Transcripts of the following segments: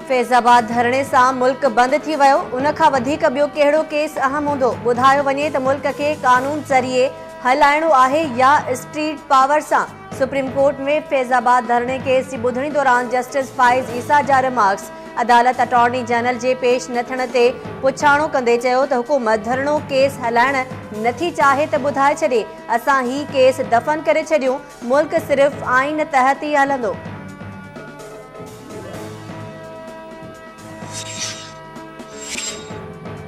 फैजाबाद धरणे से मुल्क बंद थी वियो। उन खां वधीक ॿियो कहिड़ो केस अहम हूंदो? ॿुधायो वञे त मुल्क के कानून ज़रिए हलाइणो आहे या स्ट्रीट पावर सां? सुप्रीम कोर्ट में फैजाबाद धरणे केस की ॿुधणी दौरान जस्टिस फाइज़ ईसा जा रिमार्क्स। अदालत अटॉर्नी जनरल जे पेश न थियण ते पुछाणो कंदे चयो त हुकूमत धरणो केस हलाइण नथी चाहे त ॿुधाए छॾे। असां ही केस दफ़न करे छॾियूं। मुल्क सिर्फ़ आइन तहत ई हलंदो।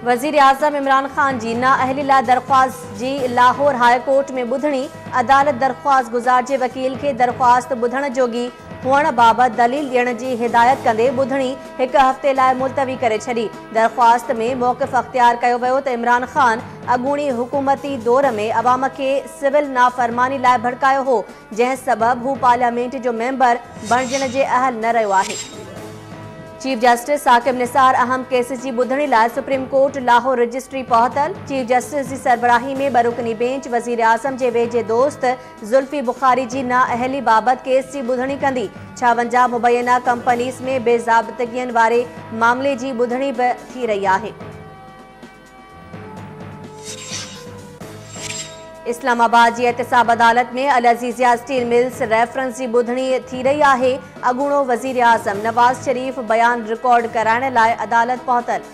वज़ीर आज़म इमरान खान जी नाअहली लाइ दरख़्वास्त जी लाहौर हाई कोर्ट में ॿुधणी। अदालत दरख़्वास्त गुज़ार जे वकील खे दरख़्वास्त ॿुधण जोगी हुअण बाबति दलील ॾियण जी हिदायत कंदे ॿुधणी हिक हफ़्ते लाइ मुलतवी करे छॾी। दरख़्वास्त में मौक़िफ़ अख़्तियार कयो वियो त इमरान खान अॻूणी हुकूमती दौर में अवाम खे सिविल नाफ़रमानी लाइ भड़कायो हो, जंहिं सबबि हू पार्लियामेंट जो मेंबर बणजण जे अहल न रहियो आहे। चीफ जस्टिस साकिब निसार अहम केसिस की ॿुधणी लाइ सुप्रीम कोर्ट लाहौर रजिस्ट्री पहुतल। चीफ जस्टिस की सरबराही में बरुकनी बेंच वज़ीर आज़म जे वेझे दोस्त ज़ुल्फ़ी बुखारी जी नाअहली बाबति केस की ॿुधणी कंदी। 56 मुबैना कंपनीज़ में बेज़ाब्तगियन वारे मामले की ॿुधणी भी थी रही है। इस्लामाबाद की एहतसाब अदालत में अल अज़ीज़िया स्टील मिल्स रेफरेंस की ॿुधणी थी रही है। अॻूणो वज़ीर आज़म नवाज़ शरीफ बयान रिकॉर्ड कराइण लाइ अदालत पहुतल।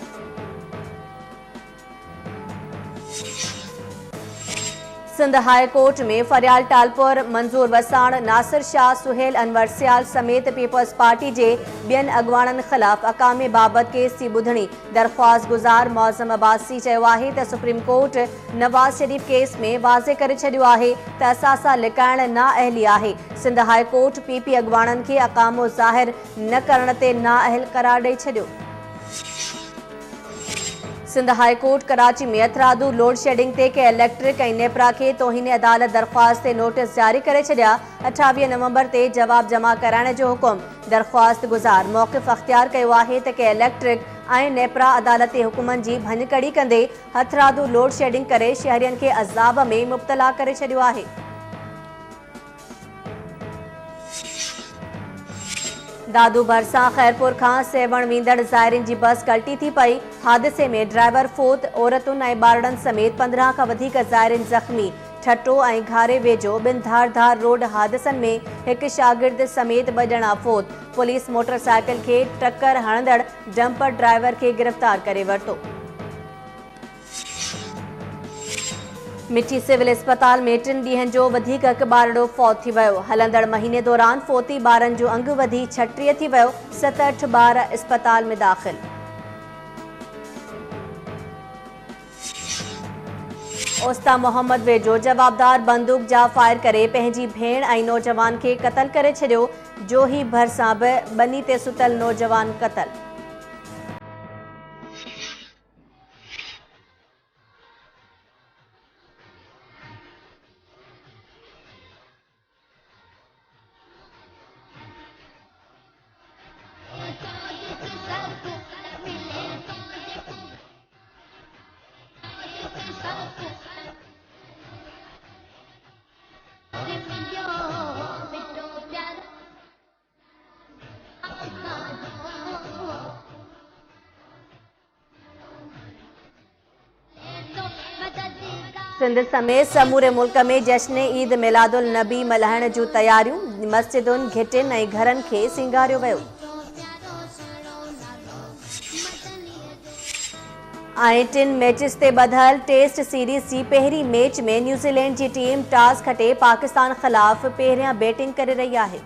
सिंध हाई कोर्ट में फरियाल टालपुर मंजूर वसाण नासिर शाह सुहेल अनवर सियाल समेत पीपल्स पार्टी के बियन अगवाणन खिलाफ अकामे बाबत केस की ॿुधणी। दरख़्वास्त गुज़ार मौज़म अब्बासी चयो आहे त supreme court Nawaz Sharif case में वाज़े करे छॾियो आहे त असासा लिकाइण नाअहली आहे। सिंध हाई कोर्ट पीपी अगवाणन के अकामो ज़ाहिर न करण ते नाअहल करार ॾेई छॾियो। सिंध हाई कोर्ट कराची में अथरादू लोड शेडिंग ते के इलेक्ट्रिक ऐं नेपरा के तौहीन अदालत दरख़्वास्त ते नोटिस जारी करे छॾिया। 28 नवंबर ते जवाब जमा कराइण जो हुकुम। दरख़्वास्त गुज़ार मौक़िफ़ अख़्तियार कयो आहे त के इलेक्ट्रिक ऐं नेपरा अदालती हुकुमनि जी भञकड़ी कंदे हथरादू लोड शेडिंग करे शहरियन के अज़ाब में मुब्तला करे छॾियो आहे। दादू भरसा खैरपुर खां सेवण वींदड़ ज़ाइरिन जी बस गलती थी पई। हादिसे में ड्राइवर फोत, औरतुनि ऐं ॿारड़नि समेत 15 खां वधीक ज़ाइरिन ज़ख़्मी। ठटो ऐं घारे वेझो ॿिनि धार रोड हादिसनि में हिकु शागिर्द समेत 2 ॼणा फोत। पुलिस मोटरसाइकिल खे टक्कर हणंदड़ डंपर ड्राइवर खे गिरफ़्तार करे वरितो। मिठी सिविल अस्पताल में 3 ॾींहनि जो वधीक हिकु ॿारड़ो फौत थी वियो। हलंदड़ महीने दौरान फोती ॿारनि जो अंग वधी 36 थी वियो। 7-8 ॿार अस्पताल में दाख़िल। ओस्ता मोहम्मद वेझो जवाबदार बंदूक जा फायर करे पंहिंजी भेण ऐं नौजवान खे क़तल करे छॾियो। जोही भरसां बि बनी ते सुतल नौजवान क़तल। सिंध समेत समूरे मुल्क में जश्न ईद मिलादुल नबी मल्हाइण जूं तयारियूं। मस्जिदुनि, घिटियुनि ऐं घरनि खे सिंगारियो वियो। ऐं 3 मैचिस ते ॿधल टेस्ट सीरीज़ जी पहिरीं मैच में न्यूज़ीलैंड जी टीम टॉस खटे पाकिस्तान ख़िलाफ़ पहिरियां बैटिंग करे रही आहे।